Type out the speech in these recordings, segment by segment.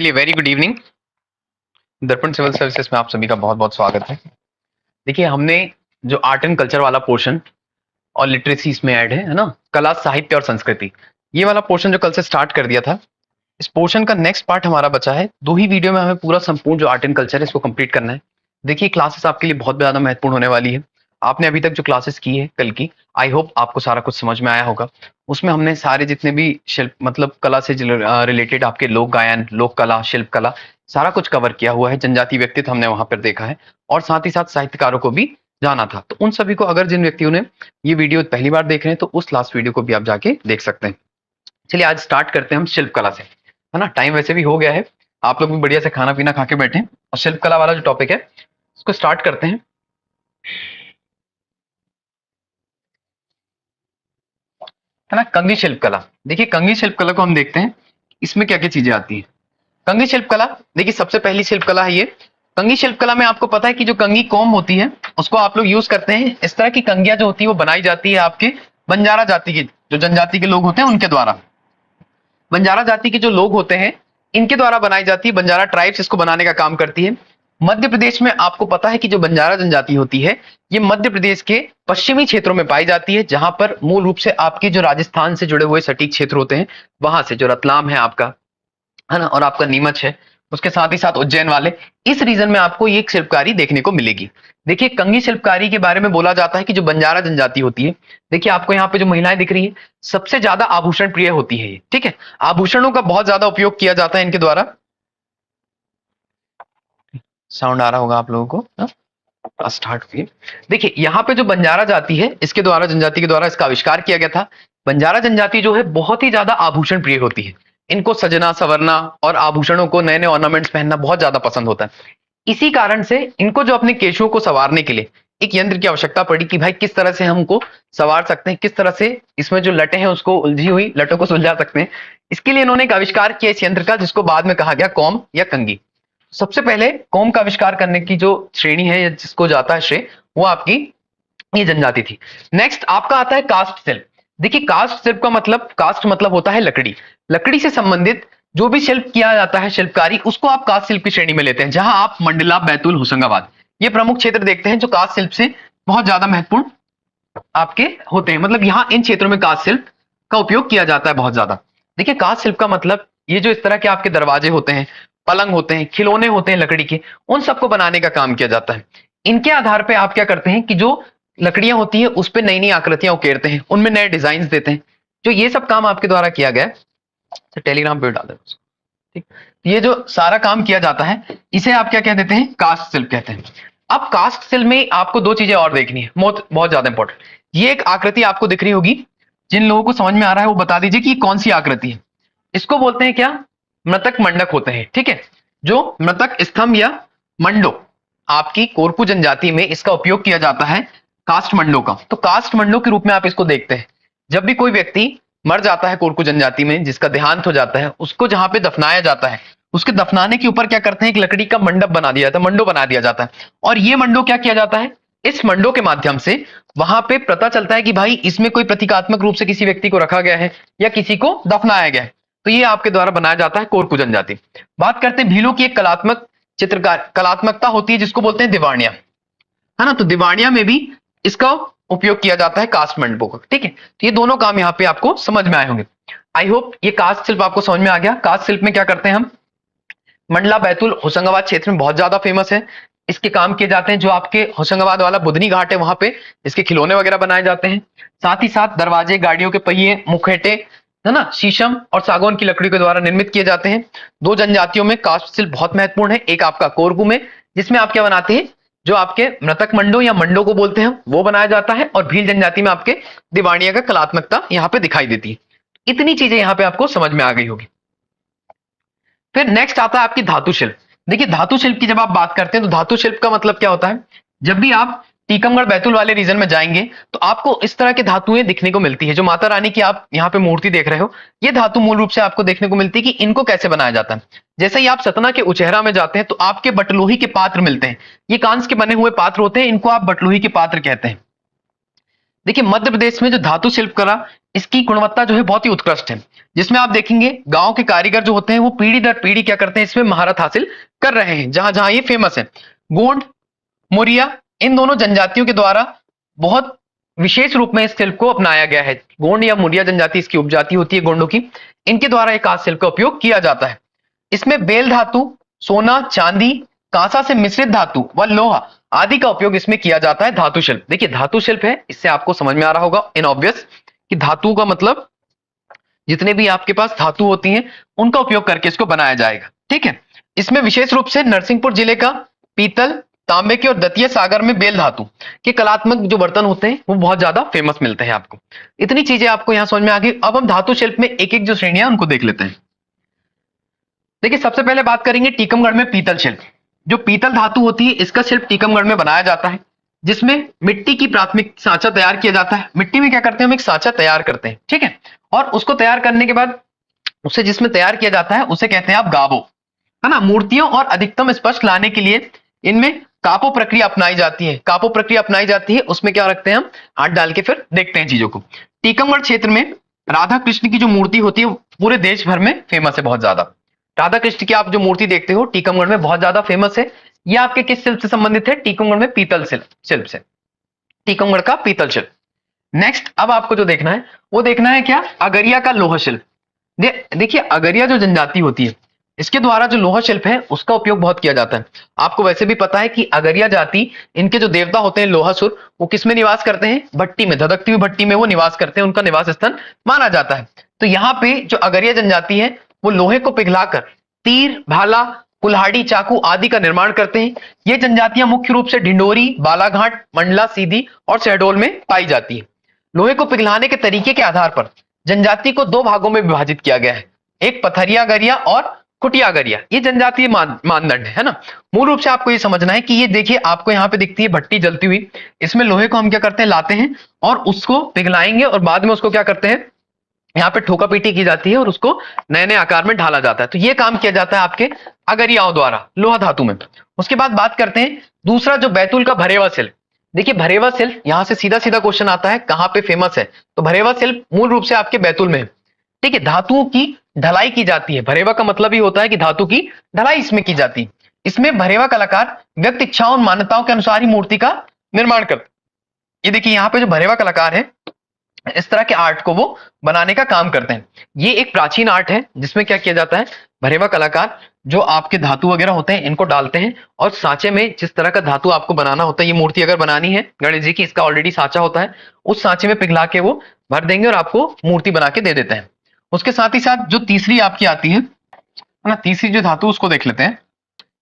चलिए, very good evening. दर्पण civil services में आप सभी का बहुत बहुत स्वागत है। देखिए, हमने जो आर्ट एंड कल्चर वाला पोर्शन और लिटरेसी इसमें ऐड है ना, कला, साहित्य और संस्कृति, ये वाला पोर्शन जो कल से स्टार्ट कर दिया था, इस पोर्शन का नेक्स्ट पार्ट हमारा बचा है। 2 ही वीडियो में हमें पूरा संपूर्ण जो आर्ट एंड कल्चर है इसको कंप्लीट करना है। देखिए, क्लासेस आपके लिए बहुत ज्यादा महत्वपूर्ण होने वाली है। आपने अभी तक जो क्लासेस की है कल की, आई होप आपको सारा कुछ समझ में आया होगा। उसमें हमने सारे जितने भी शिल्प मतलब कला से रिलेटेड आपके लोक गायन, लोक कला, शिल्प कला, सारा कुछ कवर किया हुआ है। जनजातीय व्यक्तित्व हमने वहां पर देखा है और साथ ही साथ साहित्यकारों को भी जाना था। तो उन सभी को, अगर जिन व्यक्तियों ने ये वीडियो पहली बार देख रहे हैं, तो उस लास्ट वीडियो को भी आप जाके देख सकते हैं। चलिए, आज स्टार्ट करते हैं हम शिल्प कला से, है ना। टाइम वैसे भी हो गया है, आप लोग भी बढ़िया से खाना पीना खा के बैठे हैं और शिल्प कला वाला जो टॉपिक है उसको स्टार्ट करते हैं। है ना, कंगी शिल्प कला। देखिए, कंगी शिल्प कला को हम देखते हैं, इसमें क्या क्या चीजें आती है। कंगी शिल्प कला, देखिए सबसे पहली शिल्प कला है ये। कंगी शिल्प कला में आपको पता है कि जो कंगी कोम होती है उसको आप लोग यूज करते हैं। इस तरह की कंगियां जो होती है वो बनाई जाती है आपके बंजारा जाति के, जो जनजाति के लोग होते हैं उनके द्वारा। बंजारा जाति के जो लोग होते हैं इनके द्वारा बनाई जाती है। बंजारा ट्राइब्स इसको बनाने का काम करती है। मध्य प्रदेश में आपको पता है कि जो बंजारा जनजाति होती है ये मध्य प्रदेश के पश्चिमी क्षेत्रों में पाई जाती है, जहां पर मूल रूप से आपके जो राजस्थान से जुड़े हुए सटीक क्षेत्र होते हैं, वहां से जो रतलाम है आपका, है ना, और आपका नीमच है, उसके साथ ही साथ उज्जैन वाले, इस रीजन में आपको ये शिल्पकारी देखने को मिलेगी। देखिए, कंगी शिल्पकारी के बारे में बोला जाता है कि जो बंजारा जनजाति होती है, देखिए आपको यहाँ पे जो महिलाएं दिख रही है, सबसे ज्यादा आभूषण प्रिय होती है ये, ठीक है। आभूषणों का बहुत ज्यादा उपयोग किया जाता है इनके द्वारा। साउंड आ रहा होगा आप लोगों को, स्टार्ट हुई। देखिए, यहाँ पे जो बंजारा जाति है, इसके द्वारा, जनजाति के द्वारा इसका आविष्कार किया गया था। बंजारा जनजाति जो है बहुत ही ज्यादा आभूषण प्रिय होती है। इनको सजना संवरना और आभूषणों को, नए नए ऑर्नामेंट्स पहनना बहुत ज्यादा पसंद होता है। इसी कारण से इनको जो अपने केशों को संवारने के लिए एक यंत्र की आवश्यकता पड़ी कि भाई किस तरह से हमको संवार सकते हैं, किस तरह से इसमें जो लटें हैं उसको, उलझी हुई लटों को सुलझा सकते हैं। इसके लिए इन्होंने एक आविष्कार किया इस यंत्र का, जिसको बाद में कहा गया कॉम या कंगी। सबसे पहले कॉम का आविष्कार करने की जो श्रेणी है, जिसको जाता है श्रेय, वो आपकी ये जनजाति थी। नेक्स्ट आपका आता है कास्ट शिल्प। देखिए, कास्ट शिल्प का मतलब, कास्ट मतलब होता है लकड़ी। लकड़ी से संबंधित जो भी शिल्प किया जाता है, शिल्पकारी, उसको आप कास्ट शिल्प की श्रेणी में लेते हैं। जहां आप मंडला, बैतूल, होशंगाबाद, ये प्रमुख क्षेत्र देखते हैं जो कास्ट शिल्प से बहुत ज्यादा महत्वपूर्ण आपके होते हैं। मतलब यहाँ इन क्षेत्रों में कास्ट शिल्प का उपयोग किया जाता है बहुत ज्यादा। देखिए, कास्ट शिल्प का मतलब ये जो इस तरह के आपके दरवाजे होते हैं, पलंग होते हैं, खिलौने होते हैं लकड़ी के, उन सबको बनाने का काम किया जाता है। इनके आधार पे आप क्या करते हैं कि जो लकड़ियां होती है उस पर नई नई आकृतियां उकेरते हैं, उनमें नए डिजाइन देते हैं। जो ये सब काम आपके द्वारा किया गया है, तो टेलीग्राम पे डाल देना, ठीक। ये जो सारा काम किया जाता है, इसे आप क्या कह देते हैं, कास्ट शिल्प कहते हैं। अब कास्ट शिल्प में आपको 2 चीजें और देखनी है, बहुत बहुत ज्यादा इंपॉर्टेंट। ये एक आकृति आपको दिख रही होगी, जिन लोगों को समझ में आ रहा है वो बता दीजिए कि कौन सी आकृति है। इसको बोलते हैं क्या, मृतक मंडक होते हैं, ठीक है। जो मृतक स्तंभ या मंडो, आपकी कोरकू जनजाति में इसका उपयोग किया जाता है, कास्ट मंडो का। तो कास्ट मंडो के रूप में आप इसको देखते हैं। जब भी कोई व्यक्ति मर जाता है कोरकू जनजाति में, जिसका देहांत हो जाता है, उसको जहां पे दफनाया जाता है, उसके दफनाने के ऊपर क्या करते हैं, एक लकड़ी का मंडप बना दिया जाता है, मंडो बना दिया जाता है। और ये मंडो क्या किया जाता है, इस मंडो के माध्यम से वहां पे पता चलता है कि भाई इसमें कोई प्रतीकात्मक रूप से किसी व्यक्ति को रखा गया है या किसी को दफनाया गया है। तो ये आपके द्वारा बनाया जाता है कोरकू जनजाति। बात करते हैं भीलों की, एक कलात्मक चित्रकार, कलात्मकता होती है जिसको बोलते हैं दिवाणिया, है ना। तो दिवाणिया में भी इसका उपयोग किया जाता है कास्ट मंडपों का, ठीक है। तो ये दोनों काम यहाँ पे आपको समझ में आए होंगे। आई होप ये कास्ट शिल्प आपको समझ में आ गया। कास्ट शिल्प में क्या करते हैं हम, मंडला, बैतूल, होशंगाबाद क्षेत्र में बहुत ज्यादा फेमस है। इसके काम किए जाते हैं, जो आपके होशंगाबाद वाला बुधनी घाट है वहां पे इसके खिलौने वगैरह बनाए जाते हैं। साथ ही साथ दरवाजे, गाड़ियों के पहिए, मुखेटे, है ना, शीशम और सागौन की लकड़ी के द्वारा निर्मित किए जाते हैं। 2 जनजातियों में कास्ट शिल्प बहुत महत्वपूर्ण है। एक आपका कोरकू में, जिसमें आप क्या बनाते हैं, जो आपके मृतक मंडो या मंडो को बोलते हैं वो बनाया जाता है, और भील जनजाति में आपके दिवाणिया का कलात्मकता यहाँ पे दिखाई देती है। इतनी चीजें यहाँ पे आपको समझ में आ गई होगी। फिर नेक्स्ट आता है आपकी धातु शिल्प। देखिए, धातु शिल्प की जब आप बात करते हैं तो धातु शिल्प का मतलब क्या होता है, जब भी आप टीकमगढ़, बैतूल वाले रीजन में जाएंगे तो आपको इस तरह की धातुएं दिखने को मिलती है। जो माता रानी की आप यहाँ पे मूर्ति देख रहे हो, ये धातु मूल रूप से आपको देखने को मिलती है कि इनको कैसे बनाया जाता है। जैसे ही आप सतना के उचेहरा में जाते हैं तो आपके बटलोही के पात्र मिलते हैं। ये कांच के बने हुए पात्र होते हैं, इनको आप बटलोही के पात्र कहते हैं। देखिए मध्य प्रदेश में जो धातु शिल्पकला, इसकी गुणवत्ता जो है बहुत ही उत्कृष्ट है, जिसमें आप देखेंगे गांव के कारीगर जो होते हैं वो पीढ़ी दर पीढ़ी क्या करते हैं, इसमें महारत हासिल कर रहे हैं। जहां जहां ये फेमस है, गोंड, मोरिया, इन दोनों जनजातियों के द्वारा बहुत विशेष रूप में इस शिल्प को अपनाया गया है। गोंड या मोरिया जनजाति इसकी उपजाति होती है गोंडों की, इनके द्वारा एक हाथ शिल्प का उपयोग किया जाता है। इसमें बेल धातु, सोना, चांदी, कांसा से मिश्रित धातु व लोहा आदि का उपयोग इसमें किया जाता है। धातु शिल्प, देखिए धातु शिल्प है, इससे आपको समझ में आ रहा होगा इन ऑब्वियस कि धातु का मतलब जितने भी आपके पास धातु होती हैं उनका उपयोग करके इसको बनाया जाएगा। ठीक है, इसमें विशेष रूप से नरसिंहपुर जिले का पीतल, तांबे के और दतिया सागर में बेल धातु के कलात्मक जो बर्तन होते हैं वो बहुत ज्यादा फेमस मिलते हैं आपको। इतनी चीजें आपको यहां समझ में आ गई। अब हम धातु शिल्प में एक एक जो श्रेणियां उनको देख लेते हैं। देखिए सबसे पहले बात करेंगे टीकमगढ़ में पीतल शिल्प। जो पीतल धातु होती है इसका शिल्प टीकमगढ़ में बनाया जाता है, जिसमें मिट्टी की प्राथमिक सांचा तैयार किया जाता है। मिट्टी में क्या करते हैं, हम एक सांचा तैयार करते हैं, ठीक है, और उसको तैयार करने के बाद उसे जिसमें तैयार किया जाता है उसे कहते हैं आप गाबो, है ना। मूर्तियों और अधिकतम स्पष्ट लाने के लिए इनमें कापो प्रक्रिया अपनाई जाती है। कापो प्रक्रिया अपनाई जाती है, उसमें क्या रखते हैं हम, हाथ डाल के फिर देखते हैं चीजों को। टीकमगढ़ क्षेत्र में राधा कृष्ण की जो मूर्ति होती है पूरे देश भर में फेमस है, बहुत ज्यादा। राधा कृष्ण की आप जो मूर्ति देखते हो टीकमगढ़ में बहुत ज्यादा फेमस है। ये आपके किस शिल्प से संबंधित है, टीकमगढ़ में पीतल शिल्प से, टीकमगढ़ का पीतल शिल्प। नेक्स्ट अब आपको जो देखना है वो देखना है क्या, अगरिया का लोहा शिल्प। देखिए अगरिया जो जनजाति होती है इसके द्वारा जो लोहा शिल्प है उसका उपयोग बहुत किया जाता है। आपको वैसे भी पता है कि अगरिया जाति, इनके जो देवता होते हैं लोहासुर, वो किसमें निवास करते हैं, भट्टी में, धधकती हुई भट्टी में वो निवास करते हैं, उनका निवास स्थान माना जाता है। तो यहाँ पे जो अगरिया जनजाति है वो लोहे को पिघलाकर तीर, भाला, कुल्हाड़ी, चाकू आदि का निर्माण करते हैं। ये जनजातियां मुख्य रूप से ढिंडोरी, बालाघाट, मंडला, सीधी और शहडोल में पाई जाती है। लोहे को पिघलाने के तरीके के आधार पर जनजाति को दो भागों में विभाजित किया गया है, एक पथरिया गरिया और कुटिया गरिया। ये जनजातीय मानदंड है ना। मूल रूप से आपको ये समझना है कि ये देखिए आपको यहाँ पे दिखती है भट्टी जलती हुई, इसमें लोहे को हम क्या करते हैं, लाते हैं और उसको पिघलाएंगे और बाद में उसको क्या करते हैं, यहाँ पे ठोका पीटी की जाती है और उसको नए नए आकार में ढाला जाता है। तो ये काम किया जाता है आपके अगरियाओं द्वारा लोहा धातु में। उसके बाद बात करते हैं दूसरा जो बैतूल का भरेवा शिल्प। देखिए भरेवा शिल्प यहां से सीधा सीधा क्वेश्चन आता है, कहां पे फेमस है, तो भरेवा शिल्प मूल रूप से आपके बैतूल में है। ठीक है, धातुओं की ढलाई की जाती है। भरेवा का मतलब ही होता है कि धातु की ढलाई इसमें की जाती है। इसमें भरेवा कलाकार व्यक्ति इच्छाओं और मान्यताओं के अनुसार ही मूर्ति का निर्माण करते। ये देखिए यहाँ पे जो भरेवा कलाकार है इस तरह के आर्ट को वो बनाने का काम करते हैं। ये एक प्राचीन आर्ट है जिसमें क्या किया जाता है, भरेवा कलाकार जो आपके धातु वगैरह होते हैं इनको डालते हैं और सांचे में जिस तरह का धातु आपको बनाना होता है, ये मूर्ति अगर बनानी है गणेश जी की, इसका ऑलरेडी सांचा होता है, उस सांचे में पिघला के वो भर देंगे और आपको मूर्ति बना के दे देते हैं। उसके साथ ही साथ जो तीसरी आपकी आती है ना, तीसरी जो धातु उसको देख लेते हैं।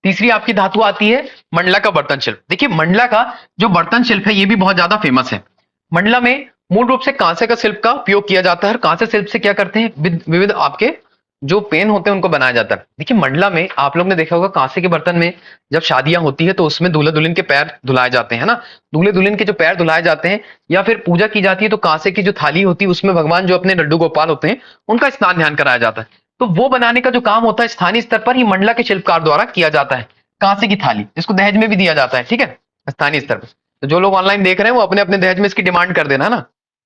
तीसरी आपकी धातु आती है मंडला का बर्तन शिल्प। देखिए मंडला का जो बर्तन शिल्प है ये भी बहुत ज्यादा फेमस है। मंडला में मूल रूप से कांसे का शिल्प का उपयोग किया जाता है और कांसे शिल्प से क्या करते हैं, विविध आपके जो पेन होते हैं उनको बनाया जाता है। देखिए मंडला में आप लोग ने देखा होगा कांसे के बर्तन में जब शादियां होती है तो उसमें दूल्हा दुल्हन के पैर धुलाए जाते हैं ना, दूल्हे दुल्हन के जो पैर धुलाए जाते हैं या फिर पूजा की जाती है तो कांसे की जो थाली होती है उसमें भगवान जो अपने लड्डू गोपाल होते हैं उनका स्नान ध्यान कराया जाता है। तो वो बनाने का जो काम होता है स्थानीय स्तर पर ही मंडला के शिल्पकार द्वारा किया जाता है। कांसे की थाली, इसको दहेज में भी दिया जाता है, ठीक है, स्थानीय स्तर पर। तो जो लोग ऑनलाइन देख रहे हैं वो अपने अपने दहेज में इसकी डिमांड कर देना ना,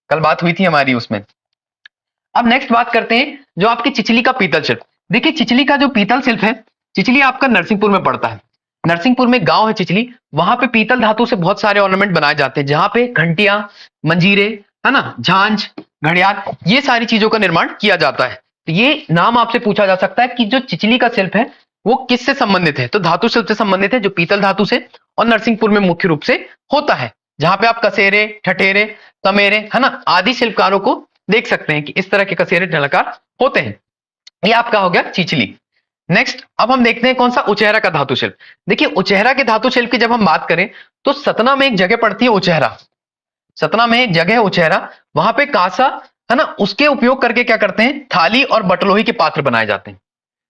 कल बात हुई थी हमारी उसमें। अब नेक्स्ट बात करते हैं जो आपकी चिचली का पीतल शिल्प। देखिए चिचली का जो पीतल शिल्प है, चिचली आपका नरसिंहपुर में पड़ता है। नरसिंहपुर में गांव है चिचली, वहां पे पीतल धातु से बहुत सारे ऑर्नामेंट बनाए जाते हैं, जहां पे घंटियां, मंजीरे, है ना, झांझ, घड़ियाल, ये सारी चीजों का निर्माण किया जाता है। तो ये नाम आपसे पूछा जा सकता है कि जो चिचली का शिल्प है वो किससे संबंधित है, तो धातु शिल्प से संबंधित है जो पीतल धातु से और नरसिंहपुर में मुख्य रूप से होता है, जहां पे आप कसेरे, ठठेरे, तमेरे, है ना, आदि शिल्पकारों को देख सकते हैं कि इस तरह के कसेरे नलाकार होते हैं। ये आपका हो गया चिचली। नेक्स्ट अब हम देखते हैं कौन सा, उचेहरा का धातु शिल्प। देखिए उचेहरा के धातु शिल्प की जब हम बात करें तो सतना में एक जगह पड़ती है उचेहरा, सतना में एक जगह है उचेहरा, वहां पे कांसा, है ना, उसके उपयोग करके क्या करते हैं, थाली और बटलोही के पात्र बनाए जाते हैं।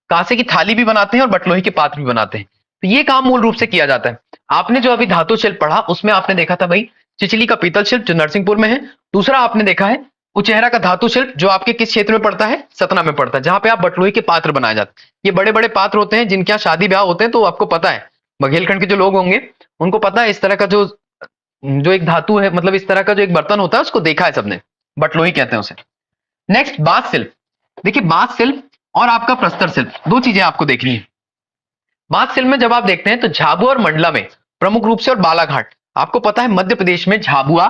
कांसे की थाली भी बनाते हैं और बटलोही के पात्र भी बनाते हैं। तो ये काम मूल रूप से किया जाता है। आपने जो अभी धातु शिल्प पढ़ा उसमें आपने देखा था भाई चिचली का पीतल शिल्प जो नरसिंहपुर में है, दूसरा आपने देखा है उचेहरा का धातु शिल्प जो आपके किस क्षेत्र में पड़ता है, सतना में पड़ता है, जहां पे आप बटलोही के पात्र बनाए जाते हैं। ये बड़े बड़े पात्र होते हैं जिनके यहाँ शादी ब्याह होते हैं, तो आपको पता है बघेलखंड के जो लोग होंगे उनको पता है इस तरह का जो जो एक धातु है, मतलब इस तरह का जो एक बर्तन होता है उसको देखा है सबने, बटलोही कहते हैं उसे। नेक्स्ट बाथ शिल्प। देखिए बाथ शिल्प और आपका प्रस्तर शिल्प, दो चीजें आपको देखनी है। बाथ शिल्प में जब आप देखते हैं तो झाबुआ और मंडला में प्रमुख रूप से, और बालाघाट, आपको पता है मध्य प्रदेश में झाबुआ,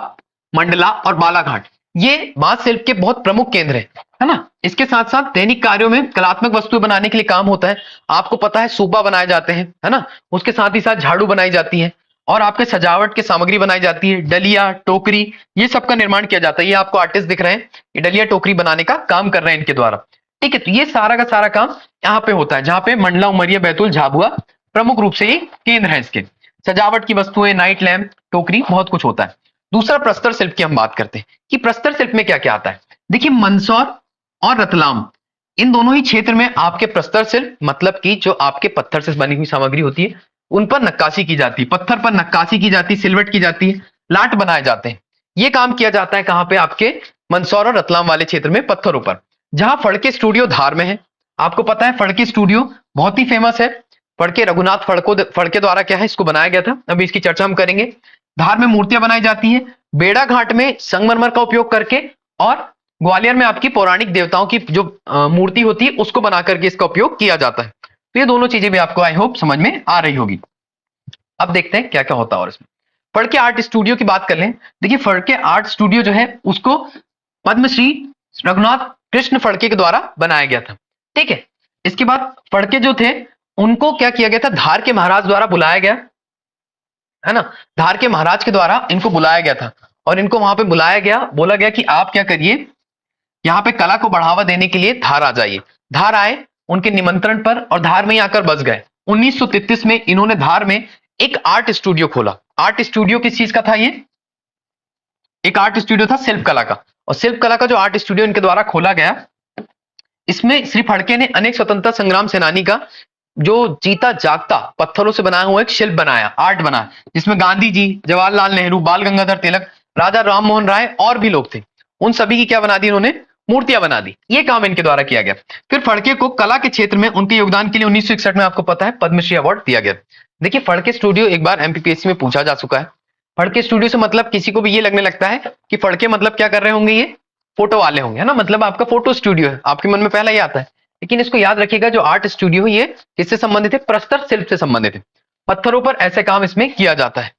मंडला और बालाघाट ये बाथ शिल्प के बहुत प्रमुख केंद्र है ना। इसके साथ साथ दैनिक कार्यों में कलात्मक वस्तुएं बनाने के लिए काम होता है। आपको पता है सूपा बनाए जाते हैं, है ना। उसके साथ ही साथ झाड़ू बनाई जाती है, और आपके सजावट की सामग्री बनाई जाती है, डलिया, टोकरी, ये सब का निर्माण किया जाता है। ये आपको आर्टिस्ट दिख रहे हैं, ये डलिया टोकरी बनाने का काम कर रहे हैं इनके द्वारा। ठीक है, तो ये सारा का सारा काम यहाँ पे होता है, जहां पे मंडला, उमरिया, बैतूल, झाबुआ प्रमुख रूप से ये केंद्र है इसके। सजावट की वस्तुएं, नाइट लैम्प, टोकरी, बहुत कुछ होता है। दूसरा प्रस्तर शिल्प की हम बात करते हैं कि प्रस्तर शिल्प में क्या क्या आता है। देखिए मंदसौर और रतलाम, इन दोनों ही क्षेत्र में आपके प्रस्तर शिल्प, मतलब कि जो आपके पत्थर से बनी हुई सामग्री होती है उन पर नक्काशी की जाती है, पत्थर पर नक्काशी की जाती है, सिलवट की जाती है, लाट बनाए जाते हैं। ये काम किया जाता है कहां पे, आपके मंदसौर और रतलाम वाले क्षेत्र में पत्थरों पर। जहां फड़के स्टूडियो धार में है, आपको पता है फड़के स्टूडियो बहुत ही फेमस है। फड़के रघुनाथ फड़के द्वारा क्या है इसको बनाया गया था, अभी इसकी चर्चा हम करेंगे। धार में मूर्तियां बनाई जाती है, बेड़ा घाट में संगमरमर का उपयोग करके, और ग्वालियर में आपकी पौराणिक देवताओं की जो मूर्ति होती है उसको बना करके इसका उपयोग किया जाता है। तो ये दोनों चीजें भी आपको आई होप समझ में आ रही होगी। अब देखते हैं क्या क्या होता है और इसमें। फड़के आर्ट स्टूडियो की बात कर लें। देखिए फड़के आर्ट स्टूडियो जो है उसको पद्मश्री रघुनाथ कृष्ण फड़के के द्वारा बनाया गया था। ठीक है, इसके बाद फड़के जो थे उनको क्या किया गया था, धार के महाराज द्वारा बुलाया गया, है ना। धार के महाराज के द्वारा इनको बुलाया गया था, और इनको वहां पे बुलाया गया, बोला गया कि आप क्या करिए, यहाँ पे कला को बढ़ावा देने के लिए धार आ जाइए। धार आए उनके निमंत्रण पर, और धार में ही आकर बस गए। 1933 में इन्होंने धार में एक आर्ट स्टूडियो खोला। आर्ट स्टूडियो किस चीज का था, ये एक आर्ट स्टूडियो था शिल्प कला का। और शिल्प कला का जो आर्ट स्टूडियो इनके द्वारा खोला गया, इसमें श्री फड़के ने अनेक स्वतंत्रता संग्राम सेनानी का जो जीता जागता पत्थरों से बनाया हुआ एक शिल्प बनाया, आर्ट बनाया, जिसमें गांधी जी, जवाहरलाल नेहरू, बाल गंगाधर तिलक, राजा राम मोहन राय और भी लोग थे। उन सभी की क्या बना दी इन्होंने, मूर्तियां बना दी। ये काम इनके द्वारा किया गया। फिर फड़के को कला के क्षेत्र में उनके योगदान के लिए 1961 में आपको पता है पद्मश्री अवार्ड दिया गया। देखिए फड़के स्टूडियो एक बार एमपीपीएससी में पूछा जा चुका है। फड़के स्टूडियो से मतलब किसी को भी ये लगने लगता है कि फड़के मतलब क्या कर रहे होंगे, ये फोटो वाले होंगे, है ना, मतलब आपका फोटो स्टूडियो है, आपके मन में पहला ही आता है। लेकिन इसको याद रखिएगा, जो आर्ट स्टूडियो है ये किससे संबंधित है, प्रस्तर शिल्प से संबंधित है। पत्थरों पर ऐसे काम इसमें किया जाता है।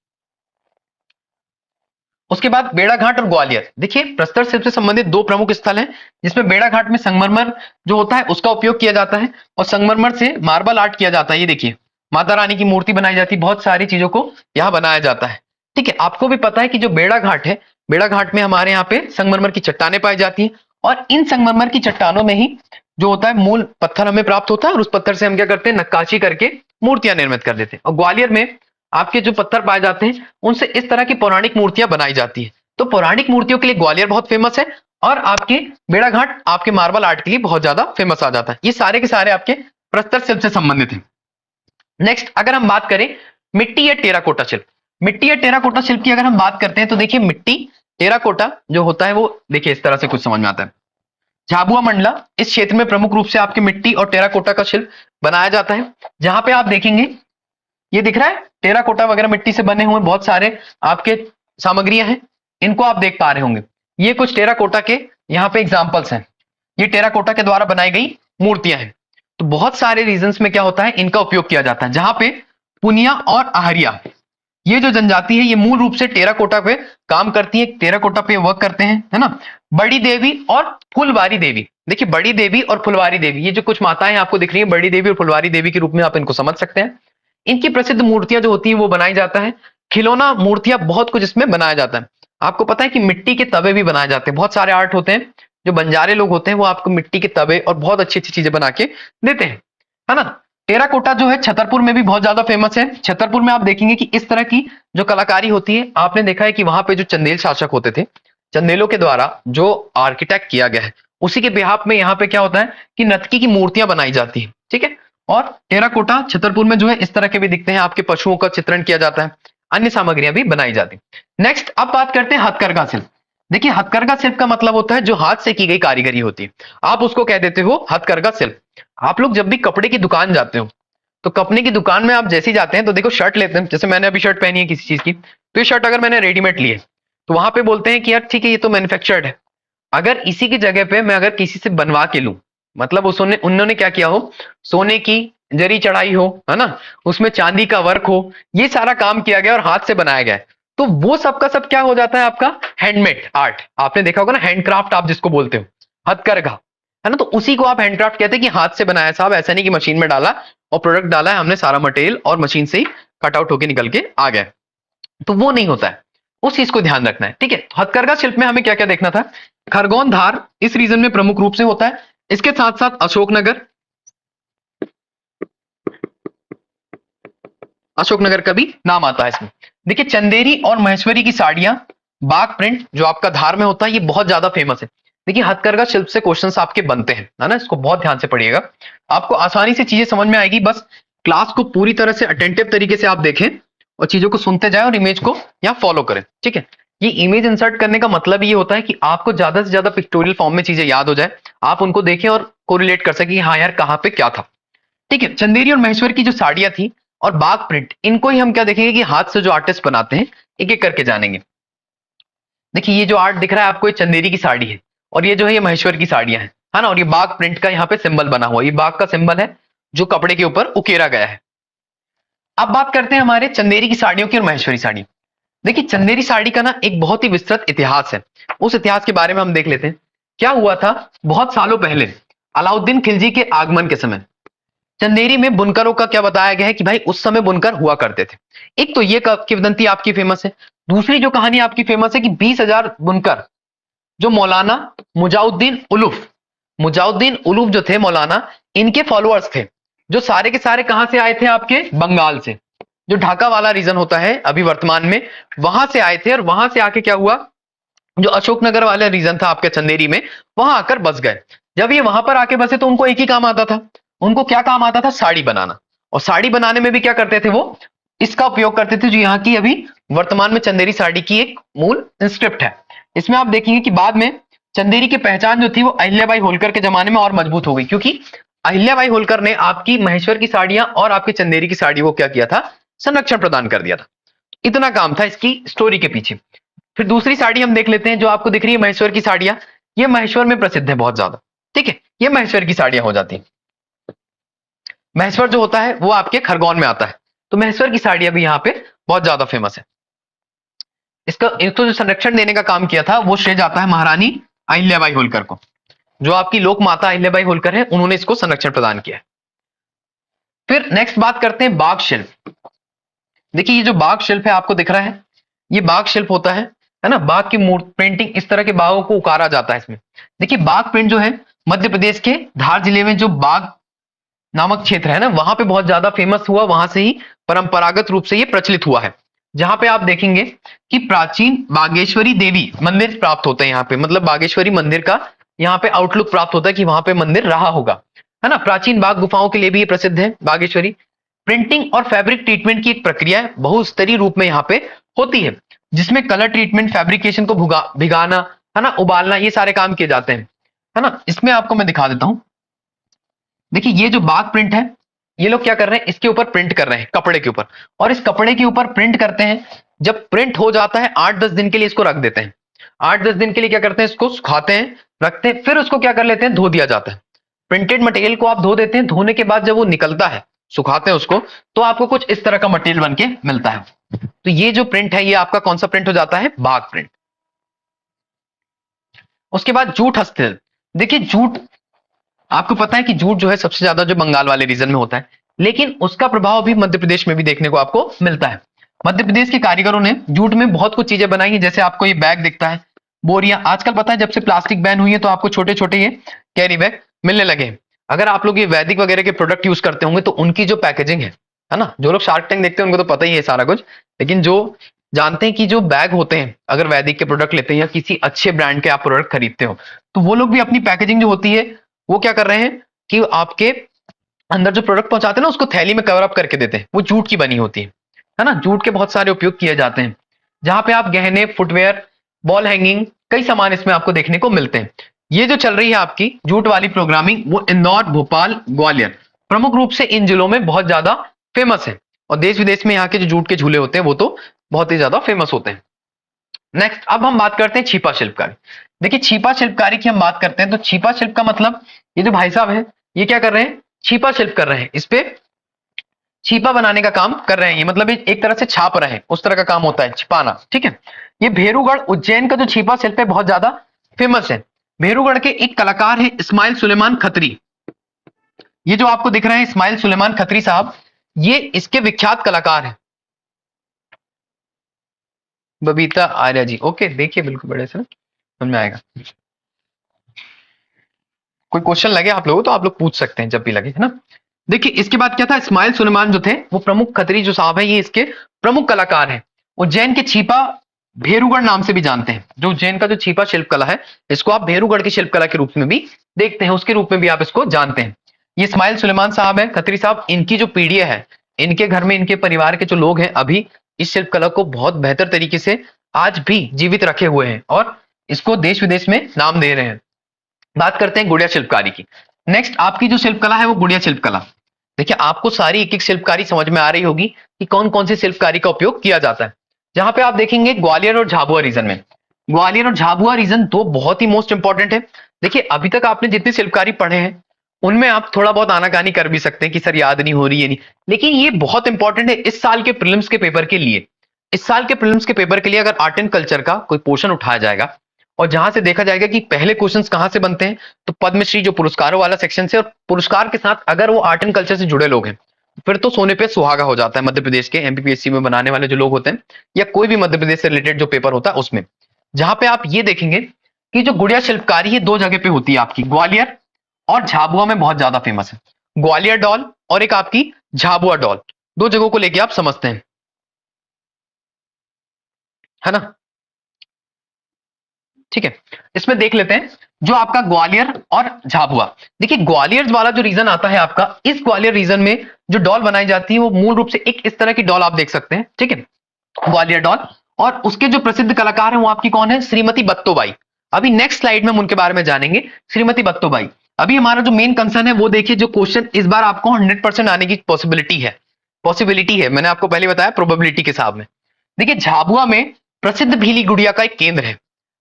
उसके बाद बेड़ाघाट और ग्वालियर। देखिए प्रस्तर शिल्प से संबंधित दो प्रमुख स्थल हैं, जिसमें बेड़ाघाट में संगमरमर जो होता है उसका उपयोग किया जाता है, और संगमरमर से मार्बल आर्ट किया जाता है। ये देखिए माता रानी की मूर्ति बनाई जाती है, बहुत सारी चीजों को यहाँ बनाया जाता है। ठीक है, आपको भी पता है कि जो बेड़ाघाट है, बेड़ाघाट में हमारे यहाँ पे संगमरमर की चट्टानें पाई जाती हैं, और इन संगमरमर की चट्टानों में ही जो होता है मूल पत्थर हमें प्राप्त होता है, और उस पत्थर से हम क्या करते हैं, नक्काशी करके मूर्तियां निर्मित कर देते हैं। और ग्वालियर में आपके जो पत्थर पाए जाते हैं उनसे इस तरह की पौराणिक मूर्तियां बनाई जाती है। तो पौराणिक मूर्तियों के लिए ग्वालियर बहुत फेमस है, और आपके बेड़ाघाट आपके मार्बल आर्ट के लिए बहुत ज्यादा फेमस आ जाता है। ये सारे के सारे आपके प्रस्तर शिल्प से संबंधित है। नेक्स्ट अगर हम बात करें मिट्टी या टेराकोटा शिल्प, मिट्टी या टेराकोटा शिल्प की अगर हम बात करते हैं तो देखिए मिट्टी, टेराकोटा जो होता है वो देखिए इस तरह से कुछ समझ में आता है। झाबुआ मंडला इस क्षेत्र में प्रमुख रूप से आपके मिट्टी और टेराकोटा का शिल्प बनाया जाता है। जहां पे आप देखेंगे ये दिख रहा है टेराकोटा वगैरह मिट्टी से बने हुए बहुत सारे आपके सामग्रियां हैं, इनको आप देख पा रहे होंगे। ये कुछ टेराकोटा के यहाँ पे एग्जांपल्स हैं, ये टेराकोटा के द्वारा बनाई गई मूर्तियां हैं। तो बहुत सारे रीजन्स में क्या होता है, इनका उपयोग किया जाता है। जहां पे पुनिया और आहरिया ये जो जनजाति है ये मूल रूप से टेराकोटा पे काम करती है, टेराकोटा पे वर्क करते हैं, है ना। बड़ी देवी और फुलवारी देवी, देखिए बड़ी देवी और फुलवारी देवी ये जो कुछ माताएं आपको दिख रही है, बड़ी देवी और फुलवारी देवी के रूप में आप इनको समझ सकते हैं। इनकी प्रसिद्ध मूर्तियां जो होती है वो बनाई जाता है। खिलौना मूर्तियां बहुत कुछ इसमें बनाया जाता है। आपको पता है कि मिट्टी के तवे भी बनाए जाते हैं, बहुत सारे आर्ट होते हैं, जो बंजारे लोग होते हैं वो आपको मिट्टी के तवे और बहुत अच्छी अच्छी चीजें बना के देते हैं, है ना। टेराकोटा जो है छतरपुर में भी बहुत ज्यादा फेमस है। छतरपुर में आप देखेंगे कि इस तरह की जो कलाकारी होती है, आपने देखा है कि वहां पे जो चंदेल शासक होते थे, चंदेलों के द्वारा जो आर्किटेक्ट किया गया है उसी के बिहाफ में यहाँ पे क्या होता है कि नर्तकी की मूर्तियां बनाई जाती है। ठीक है, और टेराकोटा छतरपुर में जो है इस तरह के भी दिखते हैं, आपके पशुओं का चित्रण किया जाता है, अन्य सामग्रियां भी बनाई जाती है। नेक्स्ट अब बात करते हैं हथकरघा शिल्प। देखिए हथकरघा शिल्प का मतलब होता है जो हाथ से की गई कारीगरी होती है, आप उसको कह देते हो हथकरघा शिल्प। आप लोग जब भी कपड़े की दुकान जाते हो तो कपड़े की दुकान में आप जैसे ही जाते हैं तो देखो शर्ट लेते हैं, जैसे मैंने अभी शर्ट पहनी है किसी चीज की, तो ये शर्ट अगर मैंने रेडीमेड ली है तो वहां पे बोलते हैं कि यार ठीक है ये तो मैन्युफैक्चर्ड है। अगर इसी की जगह पे मैं अगर किसी से बनवा के लूं, मतलब उसने उन्होंने क्या किया हो, सोने की जरी चढ़ाई हो, है ना, उसमें चांदी का वर्क हो, ये सारा काम किया गया और हाथ से बनाया गया है, तो वो सब का सब क्या हो जाता है आपका हैंडमेड आर्ट। आपने देखा होगा ना हैंडक्राफ्ट आप जिसको बोलते हो, हथकरघा, है ना, तो उसी को आप हैंडक्राफ्ट कहते हैं कि हाथ से बनाया साहब, ऐसा नहीं कि मशीन में डाला और प्रोडक्ट डाला है हमने, सारा मटेरियल और मशीन से ही कट आउट होकर निकल के आ गया, तो वो नहीं होता है। उस चीज को ध्यान रखना है, ठीक है। तो हथकरघा शिल्प में हमें क्या क्या देखना था, खरगोन धार इस रीजन में प्रमुख रूप से होता है, इसके साथ साथ अशोकनगर, अशोकनगर का भी नाम आता है इसमें। देखिए चंदेरी और महेश्वरी की साड़ियां, बाग प्रिंट जो आपका धार में होता है, ये बहुत ज्यादा फेमस है। देखिए हथकरघा शिल्प से क्वेश्चंस आपके बनते हैं, है ना, इसको बहुत ध्यान से पढ़िएगा, आपको आसानी से चीजें समझ में आएगी। बस क्लास को पूरी तरह से अटेंटिव तरीके से आप देखें और चीजों को सुनते जाएं और इमेज को यहाँ फॉलो करें, ठीक है। ये इमेज इंसर्ट करने का मतलब ये होता है कि आपको ज्यादा से ज्यादा पिक्टोरियल फॉर्म में चीजें याद हो जाए, आप उनको देखें और कोरिलेट कर सकें, हाँ यार कहाँ पे क्या था, ठीक है। चंदेरी और महेश्वर की जो साड़ियां थी और बाग प्रिंट, इनको ही हम क्या देखेंगे कि हाथ से जो आर्टिस्ट बनाते हैं, एक एक करके जानेंगे। देखिए ये जो आर्ट दिख रहा है आपको, ये चंदेरी की साड़ी है और ये जो है ये महेश्वर की साड़ियां हैं, है ना, और ये बाग प्रिंट का यहाँ पे सिंबल बना हुआ है, ये बाग का सिंबल है जो कपड़े के ऊपर उकेरा गया है। अब बात करते हैं हमारे चंदेरी की साड़ियों की और महेश्वरी साड़ी। देखिए चंदेरी साड़ी का ना एक बहुत ही विस्तृत इतिहास है, उस इतिहास के बारे में हम देख लेते हैं। क्या हुआ था, बहुत सालों पहले अलाउद्दीन खिलजी के आगमन के समय चंदेरी में बुनकरों का क्या बताया गया है कि भाई उस समय बुनकर हुआ करते थे। एक तो ये किंवदंती आपकी फेमस है, दूसरी जो कहानी आपकी फेमस है कि 20,000 बुनकर जो मौलाना मुजाउद्दीन उलूफ जो थे मौलाना, इनके फॉलोअर्स थे, जो सारे के सारे कहां से आए थे, आपके बंगाल से, जो ढाका वाला रीजन होता है अभी वर्तमान में, वहां से आए थे और वहां से आके क्या हुआ, जो अशोकनगर वाला रीजन था आपके चंदेरी में, वहां आकर बस गए। जब ये वहां पर आके बसे तो उनको एक ही काम आता था, उनको क्या काम आता था, साड़ी बनाना। और साड़ी बनाने में भी क्या करते थे, वो इसका उपयोग करते थे जो यहाँ की अभी वर्तमान में चंदेरी साड़ी की एक मूल इंस्क्रिप्ट है। इसमें आप देखेंगे कि बाद में चंदेरी की पहचान जो थी वो अहिल्याबाई होलकर के जमाने में और मजबूत हो गई, क्योंकि अहिल्याबाई होलकर ने आपकी महेश्वर की साड़ियां और आपकी चंदेरी की साड़ी को क्या किया था, संरक्षण प्रदान कर दिया था। इतना काम था इसकी स्टोरी के पीछे। फिर दूसरी साड़ी हम देख लेते हैं, जो आपको दिख रही है महेश्वर की साड़ियां, ये महेश्वर में प्रसिद्ध है बहुत ज्यादा, ठीक है, ये महेश्वर की साड़ियां हो जाती है। महेश्वर जो होता है वो आपके खरगोन में आता है, तो महेश्वर की साड़ियां भी यहाँ पे बहुत ज्यादा फेमस है। इसका एक तो जो संरक्षण देने का काम किया था वो श्रेय जाता है महारानी अहिल्याबाई होलकर को, जो आपकी लोक माता अहिल्याबाई होलकर है, उन्होंने इसको संरक्षण प्रदान किया है। फिर नेक्स्ट बात करते हैं बाग शिल्प। देखिए ये जो बाग शिल्प है आपको दिख रहा है, ये बाग शिल्प होता है ना, बाग की पेंटिंग, इस तरह के बागों को उकारा जाता है इसमें। देखिए बाग प्रिंट जो है मध्य प्रदेश के धार जिले में जो बाग नामक क्षेत्र है ना, वहां पे बहुत ज्यादा फेमस हुआ, वहां से ही परंपरागत रूप से ये प्रचलित हुआ है। जहां पे आप देखेंगे कि प्राचीन बागेश्वरी देवी मंदिर प्राप्त होते हैं यहाँ पे, मतलब बागेश्वरी मंदिर का यहाँ पे आउटलुक प्राप्त होता है कि वहां पे मंदिर रहा होगा, है ना। प्राचीन बाग गुफाओं के लिए भी ये प्रसिद्ध है बागेश्वरी। प्रिंटिंग और फैब्रिक ट्रीटमेंट की एक प्रक्रिया बहुस्तरीय रूप में यहाँ पे होती है, जिसमें कलर ट्रीटमेंट, फैब्रिकेशन को भिगाना, है ना, उबालना, ये सारे काम किए जाते हैं, है ना। इसमें आपको मैं दिखा देता हूं, देखिए ये जो बाग प्रिंट है, ये लोग क्या कर रहे हैं, इसके ऊपर प्रिंट कर रहे हैं कपड़े के ऊपर, और इस कपड़े के ऊपर प्रिंट करते हैं। जब प्रिंट हो जाता है 8-10 दिन के लिए इसको रख देते हैं, 8-10 दिन के लिए क्या करते हैं, इसको सुखाते हैं, रखते हैं, फिर उसको क्या कर लेते हैं, धो दिया जाता है। प्रिंटेड मटेरियल को आप धो देते हैं, धोने के बाद जब वो निकलता है, सुखाते हैं उसको, तो आपको कुछ इस तरह का मटेरियल बन के मिलता है। तो ये जो प्रिंट है ये आपका कौन सा प्रिंट हो जाता है, बाग प्रिंट। उसके बाद जूट हस्तशिल्प। देखिए जूट, आपको पता है कि जूट जो है सबसे ज्यादा जो बंगाल वाले रीजन में होता है, लेकिन उसका प्रभाव भी मध्य प्रदेश में भी देखने को आपको मिलता है। मध्य प्रदेश के कारीगरों ने जूट में बहुत कुछ चीजें बनाई है, जैसे आपको ये बैग दिखता है, बोरियां, आजकल पता है जब से प्लास्टिक बैन हुई है तो आपको छोटे छोटे ये कैरी बैग मिलने लगे हैं। अगर आप लोग ये वैदिक वगैरह के प्रोडक्ट यूज करते होंगे तो उनकी जो पैकेजिंग है ना, जो लोग शार्क टैंक देखते हैं उनको तो पता ही है सारा कुछ, लेकिन जो जानते हैं कि जो बैग होते हैं, अगर वैदिक के प्रोडक्ट लेते हैं या किसी अच्छे ब्रांड के आप प्रोडक्ट खरीदते हो, तो वो लोग भी अपनी पैकेजिंग जो होती है वो क्या कर रहे हैं कि आपके अंदर जो प्रोडक्ट पहुंचाते हैं ना, उसको थैली में कवर अप करके देते हैं, वो जूट की बनी होती है ना। जूट के बहुत सारे उपयोग किए जाते हैं, जहां पे आप गहने, फुटवेयर, बॉल हैंगिंग, कई सामान इसमें आपको देखने को मिलते हैं। ये जो चल रही है आपकी जूट वाली प्रोग्रामिंग, वो इंदौर, भोपाल, ग्वालियर प्रमुख रूप से इन जिलों में बहुत ज्यादा फेमस है, और देश विदेश में यहाँ के जो जूट के झूले होते हैं वो तो बहुत ही ज्यादा फेमस होते हैं। नेक्स्ट, अब हम बात करते हैं छिपा शिल्पकारी। देखिए छिपा शिल्पकारी की हम बात करते हैं तो छिपा शिल्प का मतलब, ये जो भाई साहब है ये क्या कर रहे हैं, छिपा शिल्प कर रहे हैं, इस पे छिपा बनाने का काम कर रहे हैं, ये मतलब एक तरह से छाप रहे हैं, उस तरह का काम होता है छिपाना, ठीक है। ये भेरूगढ़ उज्जैन का जो छिपा शिल्प है बहुत ज्यादा फेमस है। भेरूगढ़ के एक कलाकार है इस्माइल सुलेमान खत्री, ये जो आपको दिख रहे हैं इस्माइल सुलेमान खत्री साहब, ये इसके विख्यात कलाकार हैं। बबीता आर्या जी, ओके, देखिए बिल्कुल बड़े से ना समझ में आएगा। कोई क्वेश्चन लगे आप लोगों तो आप लोग पूछ सकते हैं जब भी लगे, है ना। देखिए इसके बाद क्या था, इस्माइल सुलेमान जो थे वो प्रमुख खत्री जो साहब है ये इसके प्रमुख कलाकार हैं। उज्जैन के छिपा भेरूगढ़ नाम से भी जानते हैं, जो उज्जैन का जो छिपा शिल्प कला है इसको आप भेरूगढ़ की शिल्प कला के रूप में भी देखते हैं, उसके रूप में भी आप इसको जानते हैं। ये इस्माइल सुलेमान साहब है खत्री साहब, इनकी जो पीढ़ी है, इनके घर में इनके परिवार के जो लोग हैं अभी इस शिल्प कला को बहुत बेहतर तरीके से आज भी जीवित रखे हुए हैं और इसको देश विदेश में नाम दे रहे हैं। बात करते हैं गुड़िया शिल्पकारी की। नेक्स्ट आपकी जो शिल्प कला है वो गुड़िया शिल्प कला। देखिए आपको सारी एक एक शिल्पकारी समझ में आ रही होगी कि कौन कौन सी शिल्पकारी का उपयोग किया जाता है। जहां पे आप देखेंगे ग्वालियर और झाबुआ रीजन में, ग्वालियर और झाबुआ रीजन दो बहुत ही मोस्ट इंपॉर्टेंट है। देखिए अभी तक आपने जितनी शिल्पकारी पढ़े हैं उनमें आप थोड़ा बहुत आनाकानी कर भी सकते हैं कि सर याद नहीं हो रही है, नहीं, लेकिन ये बहुत इंपॉर्टेंट है इस साल के प्रीलिम्स के पेपर के लिए। इस साल के प्रीलिम्स के पेपर के लिए अगर आर्ट एंड कल्चर का कोई पोर्शन उठाया जाएगा और जहां से देखा जाएगा कि पहले क्वेश्चंस कहां से बनते हैं, तो पद्मश्री जो पुरस्कारों वाला सेक्शन से, और पुरस्कार के साथ अगर वो आर्ट एंड कल्चर से जुड़े लोग हैं फिर तो सोने पे सुहागा हो जाता है मध्य प्रदेश के एमपीपीएससी में बनाने वाले जो लोग होते हैं या कोई भी मध्य प्रदेश से रिलेटेड जो पेपर होता है उसमें। जहां पे आप ये देखेंगे कि जो गुड़िया शिल्पकारी है दो जगह पे होती है आपकी, ग्वालियर और झाबुआ में बहुत ज्यादा फेमस है। ग्वालियर डॉल और एक आपकी झाबुआ डॉल, दो जगहों को लेके आप समझते हैं, है ना। ठीक है, इसमें देख लेते हैं जो आपका ग्वालियर और झाबुआ। देखिए ग्वालियर वाला जो रीजन आता है आपका, इस ग्वालियर रीजन में जो डॉल बनाई जाती है वो मूल रूप से एक इस तरह की डॉल आप देख सकते हैं, ठीक है, ग्वालियर डॉल। और उसके जो प्रसिद्ध कलाकार हैं वो आपकी कौन है, श्रीमती बत्तोबाई। अभी नेक्स्ट स्लाइड में हम उनके बारे में जानेंगे, श्रीमती बत्तोबाई। अभी हमारा जो मेन कंसर्न है वो देखिए, जो क्वेश्चन इस बार आपको 100% आने की पॉसिबिलिटी है, मैंने आपको पहले बताया प्रोबेबिलिटी के हिसाब में। देखिए झाबुआ में प्रसिद्ध भीली गुड़िया का एक केंद्र है।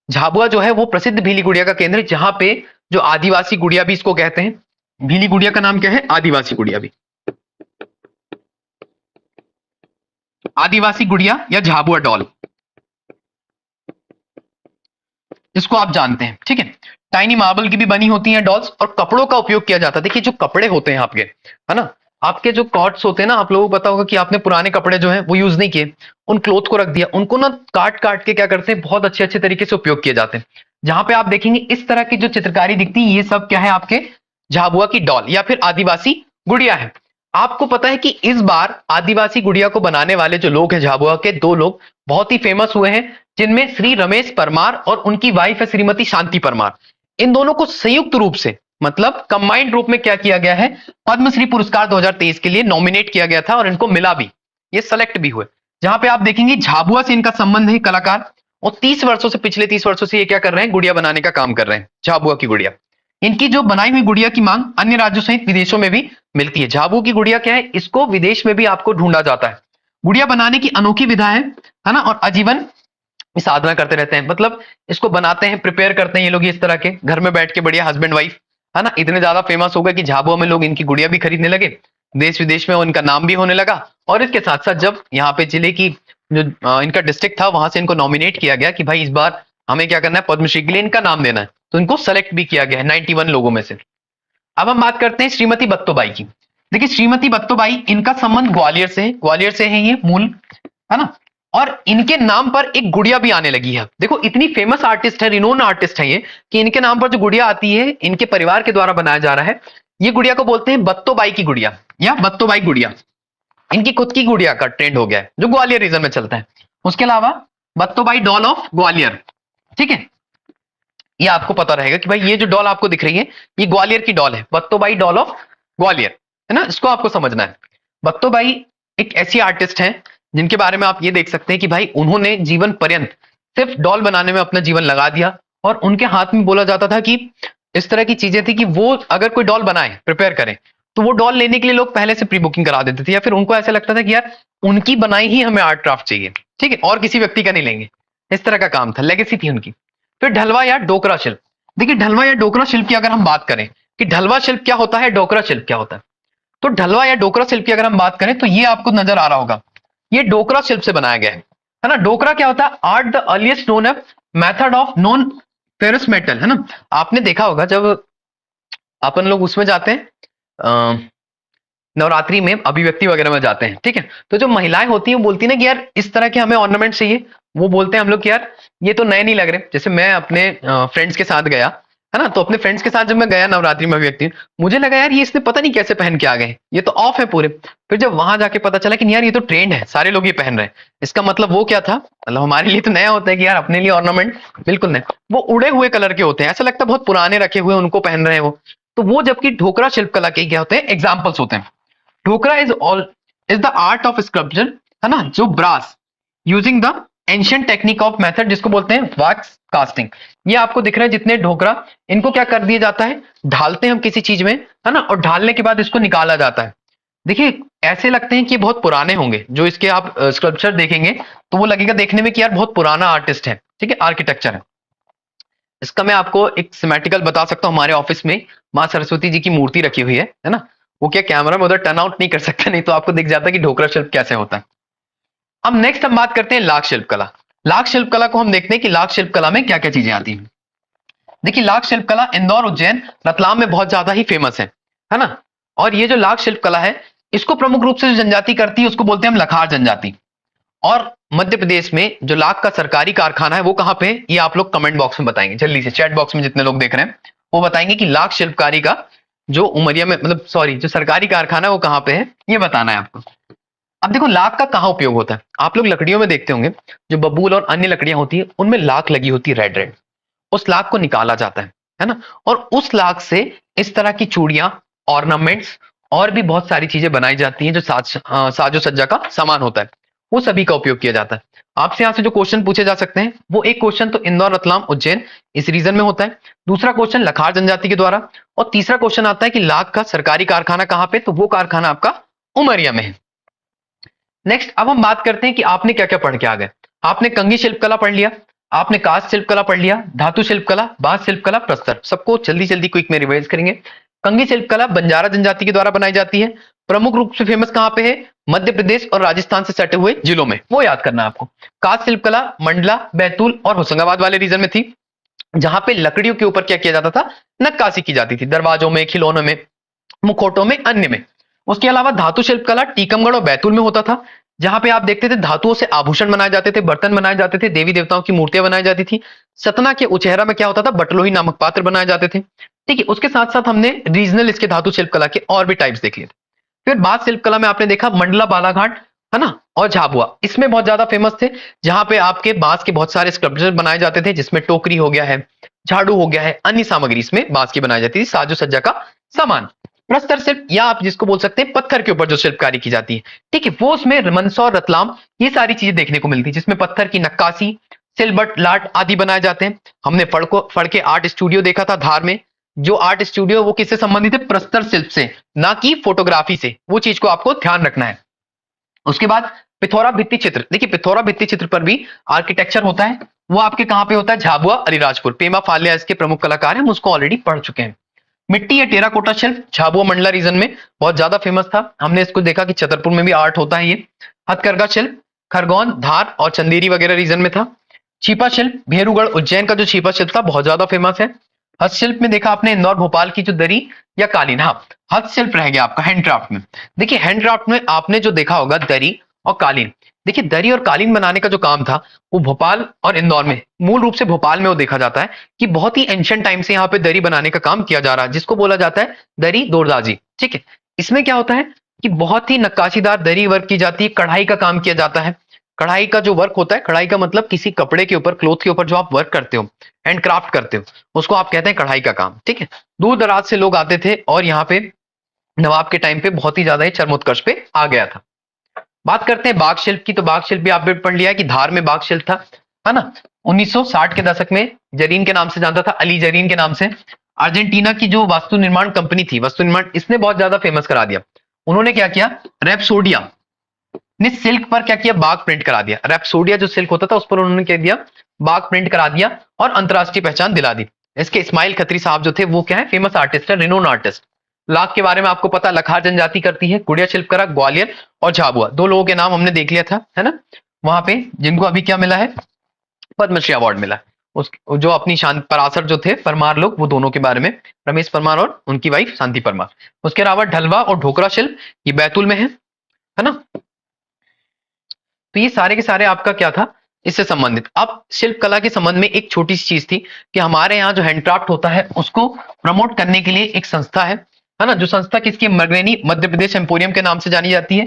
झाबुआ जो है वो प्रसिद्ध भीली गुड़िया का केंद्र है, जहां पे जो आदिवासी गुड़िया भी इसको कहते हैं। भीली गुड़िया का नाम क्या है, आदिवासी गुड़िया भी, आदिवासी गुड़िया या झाबुआ डॉल, इसको आप जानते हैं, ठीक है। टाइनी मार्बल की भी बनी होती हैं डॉल्स, और कपड़ों का उपयोग किया जाता है। देखिए जो कपड़े होते हैं आपके, है ना, आपके जो कॉट्स होते हैं ना, आप लोगों को पता होगा कि आपने पुराने कपड़े जो हैं वो यूज नहीं किए, उन क्लोथ को रख दिया, उनको ना काट काट के क्या करते हैं, बहुत अच्छे अच्छे तरीके से उपयोग किए जाते हैं। जहां पे आप देखेंगे इस तरह की जो चित्रकारी दिखती है, ये सब क्या है आपके झाबुआ की डॉल या फिर आदिवासी गुड़िया है। आपको पता है कि इस बार आदिवासी गुड़िया को बनाने वाले जो लोग हैं झाबुआ के, दो लोग बहुत ही फेमस हुए हैं, जिनमें श्री रमेश परमार और उनकी वाइफ है श्रीमती शांति परमार। इन दोनों को संयुक्त रूप से, मतलब कंबाइंड रूप में क्या किया गया है, पद्मश्री पुरस्कार 2023 के लिए नॉमिनेट किया गया था और इनको मिला भी, ये सेलेक्ट भी हुए। जहां पे आप देखेंगे झाबुआ से इनका संबंध है कलाकार, और 30 वर्षों से, पिछले 30 वर्षों से ये क्या कर रहे हैं, गुड़िया बनाने का काम कर रहे हैं, झाबुआ की गुड़िया। इनकी जो बनाई हुई गुड़िया की मांग अन्य राज्यों सहित विदेशों में भी मिलती है। झाबुआ की गुड़िया क्या है, इसको विदेश में भी आपको ढूंढा जाता है। गुड़िया बनाने की अनोखी विधा है ना, और आजीवन साधना करते रहते हैं, मतलब इसको बनाते हैं, प्रिपेयर करते हैं ये लोग इस तरह के घर में बैठ के, बढ़िया हस्बैंड वाइफ, है ना। इतने ज्यादा फेमस हो गए कि झाबुआ में लोग इनकी गुड़िया भी खरीदने लगे, देश विदेश में उनका नाम भी होने लगा। और इसके साथ साथ जब यहाँ पे जिले की जो इनका डिस्ट्रिक्ट था वहां से इनको नॉमिनेट किया गया कि भाई इस बार हमें क्या करना है, पद्मश्री के लिए इनका नाम देना है, तो इनको सेलेक्ट भी किया गया है 91 लोगों में से। अब हम बात करते हैं श्रीमती बत्तोबाई की। देखिए श्रीमती बत्तोबाई, इनका संबंध ग्वालियर से है, ग्वालियर से है ये मूल, है ना। और इनके नाम पर एक गुड़िया भी आने लगी है। देखो इतनी फेमस आर्टिस्ट है, रिनोन आर्टिस्ट है ये, कि इनके नाम पर जो गुड़िया आती है इनके परिवार के द्वारा बनाया जा रहा है। ये गुड़िया को बोलते हैं बत्तोबाई की गुड़िया या बत्तोबाई गुड़िया। इनकी खुद की गुड़िया का ट्रेंड हो गया है जो ग्वालियर रीजन में चलता है। उसके अलावा बत्तोबाई डॉल ऑफ ग्वालियर, ठीक है, ये आपको पता रहेगा कि भाई ये जो डॉल आपको दिख रही है ये ग्वालियर की डॉल है, बत्तोबाई डॉल ऑफ ग्वालियर, है ना, इसको आपको समझना है। बत्तोबाई एक ऐसी आर्टिस्ट है जिनके बारे में आप ये देख सकते हैं कि भाई उन्होंने जीवन पर्यंत सिर्फ डॉल बनाने में अपना जीवन लगा दिया, और उनके हाथ में बोला जाता था कि इस तरह की चीजें थी कि वो अगर कोई डॉल बनाए, प्रिपेयर करें, तो वो डॉल लेने के लिए लोग पहले से प्री बुकिंग करा देते थे, या फिर उनको ऐसा लगता था कि यार उनकी बनाई ही हमें आर्ट क्राफ्ट चाहिए, ठीक है, और किसी व्यक्ति का नहीं लेंगे। इस तरह का काम था, लेगेसी थी उनकी। फिर ढलवा या डोकरा शिल्प। देखिए ढलवा या डोकरा शिल्प की अगर हम बात करें कि ढलवा शिल्प क्या होता है, डोकरा शिल्प क्या होता है, तो ढलवा या डोकरा शिल्प की अगर हम बात करें तो ये आपको नजर आ रहा होगा, ये डोकरा शिल्प से बनाया गया है ना। डोकरा क्या होता है, art the earliest known method of non ferrous metal, है ना। आपने देखा होगा जब अपन लोग उसमें जाते हैं नवरात्रि में अभिव्यक्ति वगैरह में जाते हैं, ठीक है, तो जो महिलाएं होती हैं वो बोलती है ना कि यार इस तरह के हमें ऑर्नामेंट चाहिए। वो बोलते हैं हम लोग कि यार ये तो नए नहीं लग रहे। जैसे मैं अपने फ्रेंड्स के साथ गया, है ना, तो अपने फ्रेंड्स के साथ जब मैं गया नवरात्रि में अभिव्यक्ति, मुझे लगा यार ये इसने पता नहीं कैसे पहन के आ गए, ये तो ऑफ है पूरे। फिर जब वहां जाके पता चला कि यार ये तो ट्रेंड है, सारे लोग ये पहन रहे हैं। इसका मतलब वो क्या था, मतलब हमारे लिए तो नया होता है कि यार अपने लिए ऑर्नामेंट बिल्कुल नया, वो उड़े हुए कलर के होते हैं, ऐसा लगता है बहुत पुराने रखे हुए उनको पहन रहे हैं वो। तो वो जबकि ढोकरा शिल्प कला के क्या होते हैं, एग्जाम्पल्स होते हैं। Dhokra is the art of sculpture, है ना, जो brass using the ancient technique of method, जिसको बोलते हैं वैक्स कास्टिंग। ये आपको दिख रहा है जितने ढोकरा, इनको क्या कर दिया जाता है, ढालते हैं हम किसी चीज में, है ना, और ढालने के बाद इसको निकाला जाता है। देखिए ऐसे लगते हैं कि बहुत पुराने होंगे, जो इसके आप स्कल्पचर देखेंगे तो वो लगेगा देखने में कि यार बहुत पुराना आर्टिस्ट है, ठीक है, आर्किटेक्चर है। इसका मैं आपको एक सिमेट्रिकल बता सकता हूँ, हमारे ऑफिस में माँ सरस्वती जी की मूर्ति रखी हुई है ना। वो क्या कैमरा में उधर टर्न आउट नहीं कर सकता, नहीं तो आपको दिख जाता है कि ढोकरा शिल्प कैसे होता है। अब नेक्स्ट हम बात करते हैं लाख शिल्प कला। लाख शिल्प कला को हम देखते हैं कि लाख शिल्प कला में क्या क्या चीजें आती हैं। देखिए लाख शिल्प कला इंदौर, उज्जैन, रतलाम में बहुत ज्यादा ही फेमस है ना। और ये जो लाख शिल्प कला है, इसको प्रमुख रूप से जो जनजाति करती है उसको बोलते हैं हम लखार जनजाति। और मध्य प्रदेश में जो लाख का सरकारी कारखाना है वो कहां पे है, ये आप लोग कमेंट बॉक्स में बताएंगे, जल्दी से चैट बॉक्स में जितने लोग देख रहे हैं वो बताएंगे कि लाख शिल्पकारी का जो उमरिया में, मतलब सॉरी, जो सरकारी कारखाना है वो कहां पे है, ये बताना है आपको। अब देखो लाख का कहां उपयोग होता है, आप लोग लकड़ियों में देखते होंगे, जो बबूल और अन्य लकड़ियां होती है उनमें लाख लगी होती है, रेड रेड। उस लाख को निकाला जाता है ना, और उस लाख से इस तरह की चूड़ियां, ऑर्नामेंट्स और भी बहुत सारी चीजें बनाई जाती हैं जो साजो सज्जा का सामान होता है, वो सभी का उपयोग किया जाता है। आपसे यहां से जो क्वेश्चन पूछे जा सकते हैं, वो एक क्वेश्चन तो इंदौर, रतलाम, उज्जैन इस रीजन में होता है, दूसरा क्वेश्चन लखार जनजाति के द्वारा, और तीसरा क्वेश्चन आता है कि लाख का सरकारी कारखाना कहां पे, तो वो कारखाना आपका उमरिया में है। नेक्स्ट अब हम बात करते हैं कि आपने क्या क्या पढ़ के आ गए। आपने कंगी शिल्प कला पढ़ लिया, आपने कास्ट शिल्प कला पढ़ लिया, धातु शिल्प कला, बांस शिल्प कला, प्रस्तर, सबको जल्दी जल्दी क्विक में रिवाइज करेंगे। कंगी शिल्प कला बंजारा जनजाति के द्वारा बनाई जाती है, प्रमुख रूप से फेमस कहां पे है, मध्य प्रदेश और राजस्थान से सटे हुए जिलों में, वो याद करना है आपको। कास्ट शिल्प कला मंडला, बैतूल और होशंगाबाद वाले रीजन में थी, जहां पे लकड़ियों के ऊपर क्या किया जाता था, नक्काशी की जाती थी, दरवाजों में, खिलौनों में, मुखौटों में, अन्य में। उसके अलावा धातु शिल्प कला टीकमगढ़ और बैतूल में होता था, जहां पे आप देखते थे धातुओं से आभूषण बनाए जाते थे, बर्तन बनाए जाते थे, देवी देवताओं की मूर्तियां बनाई जाती थी। सतना के उचेहरा में क्या होता था, बटलोही नामक पात्र बनाए जाते थे, ठीक है। उसके साथ साथ हमने रीजनल इसके धातु शिल्प कला के और भी टाइप्स देख लिए थे। फिर बात शिल्प कला में आपने देखा मंडला, बालाघाट, है ना, और झाबुआ, इसमें बहुत ज्यादा फेमस थे, जहां पे आपके बांस के बहुत सारे स्कल्पचर बनाए जाते थे, जिसमें टोकरी हो गया है, झाड़ू हो गया है, अन्य सामग्री इसमें बांस की बनाई जाती थी, साजो सज्जा का सामान। प्रस्तर शिल्प, या आप जिसको बोल सकते हैं पत्थर के ऊपर जो शिल्पकारी की जाती है, ठीक है, वो उसमें मंदसौर, रतलाम, ये सारी चीजें देखने को मिलती है, जिसमें पत्थर की नक्काशी, सिलबट, लाट आदि बनाए जाते हैं। हमने फड़ के आर्ट स्टूडियो देखा था धार में, जो आर्ट स्टूडियो वो किससे संबंधित है, प्रस्तर शिल्प से, ना कि फोटोग्राफी से, वो चीज को आपको ध्यान रखना है। उसके बाद पिथौरा भित्ति चित्र, देखिए पिथौरा भित्ति चित्र पर भी आर्किटेक्चर होता है, वो आपके कहां पे होता है, झाबुआ, अलीराजपुर। पेमा फालिया इसके प्रमुख कलाकार हैं, हम उसको ऑलरेडी पढ़ चुके हैं। मिट्टी या टेराकोटा शिल्प झाबुआ मंडला रीजन में बहुत ज्यादा फेमस था, हमने इसको देखा कि छतरपुर में भी आर्ट होता है ये। हथकरघा शिल्प खरगोन, धार और चंदेरी वगैरह रीजन में था। छिपा शिल्प भेरूगढ़, उज्जैन का जो छिपा शिल्प था बहुत ज्यादा फेमस है। हस्तशिल्प में देखा आपने इंदौर, भोपाल की जो दरी या कालीन, हाँ हस्तशिल्प रह गया आपका हैंडक्राफ्ट में। देखिए हैंडक्राफ्ट में आपने जो देखा होगा दरी और कालीन, देखिए दरी और कालीन बनाने का जो काम था वो भोपाल और इंदौर में, मूल रूप से भोपाल में वो देखा जाता है कि बहुत ही एंशिएंट टाइम से यहाँ पे दरी बनाने का काम किया जा रहा है, जिसको बोला जाता है दरी दोरदाजी, ठीक है। इसमें क्या होता है कि बहुत ही नक्काशीदार दरी वर्क की जाती है, कढ़ाई का काम किया जाता है। कढ़ाई का जो वर्क होता है, कढ़ाई का मतलब किसी कपड़े के ऊपर, क्लोथ के ऊपर जो आप वर्क करते हो, हैंड क्राफ्ट करते हो, उसको आप कहते हैं कढ़ाई का काम, ठीक है। दूर दराज से लोग आते थे और यहाँ पे नवाब के टाइम पे बहुत ही ज्यादा ही चरमोत्कर्ष पे आ गया था। बात करते हैं बाघ शिल्प की, तो बाघ शिल्प भी आपने पढ़ लिया है कि धार में बाघ शिल्प था, है ना। 1960 के दशक में जरीन के नाम से जानता था, अली जरीन के नाम से। अर्जेंटीना की जो वास्तु निर्माण कंपनी थी, वास्तु निर्माण, इसने बहुत ज्यादा फेमस करा दिया। उन्होंने क्या किया, रेप्सोडिया ने सिल्क पर क्या किया, बाग प्रिंट करा दिया। रेप्सोडिया जो सिल्क होता था उस पर उन्होंने क्या दिया, बाग प्रिंट करा दिया और अंतरराष्ट्रीय पहचान दिला दी। इसके इस्माइल खत्री साहब जो थे वो क्या है, फेमस आर्टिस्ट है, रिनोन आर्टिस्ट। लाख के बारे में आपको पता, लखार जनजाति करती है, गुड़िया शिल्पकला ग्वालियर और झाबुआ, दो लोगों के नाम हमने देख लिया था, है ना, वहां पे, जिनको अभी क्या मिला है, पद्मश्री अवार्ड मिला। उस जो अपनी शांत पराशर जो थे परमार लोग, वो दोनों के बारे में, रमेश परमार और उनकी वाइफ शांति परमार। उसके अलावा ढलवा और ढोकरा शिल्प, ये बैतूल में है ना। तो ये सारे के सारे आपका क्या था, इससे संबंधित। अब शिल्प कला के संबंध में एक छोटी सी चीज थी कि हमारे यहाँ जो हैंडक्राफ्ट होता है उसको प्रमोट करने के लिए एक संस्था है ना, जो संस्था किसकी, मृगनयनी मध्य प्रदेश एम्पोरियम के नाम से जानी जाती है।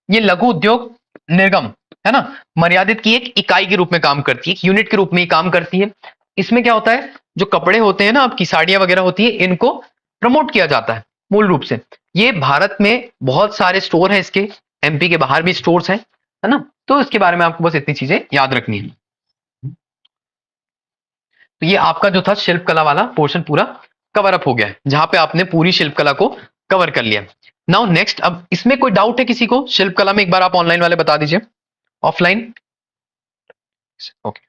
ये लघु उद्योग निगम, है ना, मर्यादित की एक इकाई के रूप में काम करती है, एक यूनिट के रूप में काम करती है। इसमें क्या होता है, जो कपड़े होते हैं ना, आपकी साड़ियां वगैरह होती है, इनको प्रमोट किया जाता है मूल रूप से। ये भारत में बहुत सारे स्टोर हैं इसके, एमपी के बाहर भी स्टोर्स हैं, है ना। तो इसके बारे में आपको बस इतनी चीजें याद रखनी है। तो ये आपका जो था शिल्प कला वाला पोर्शन पूरा कवर अप हो गया है, जहां पे आपने पूरी शिल्प कला को कवर कर लिया। नाउ नेक्स्ट, अब इसमें कोई डाउट है किसी को शिल्प कला में, एक बार आप ऑनलाइन वाले बता दीजिए, ऑफलाइन, ओके।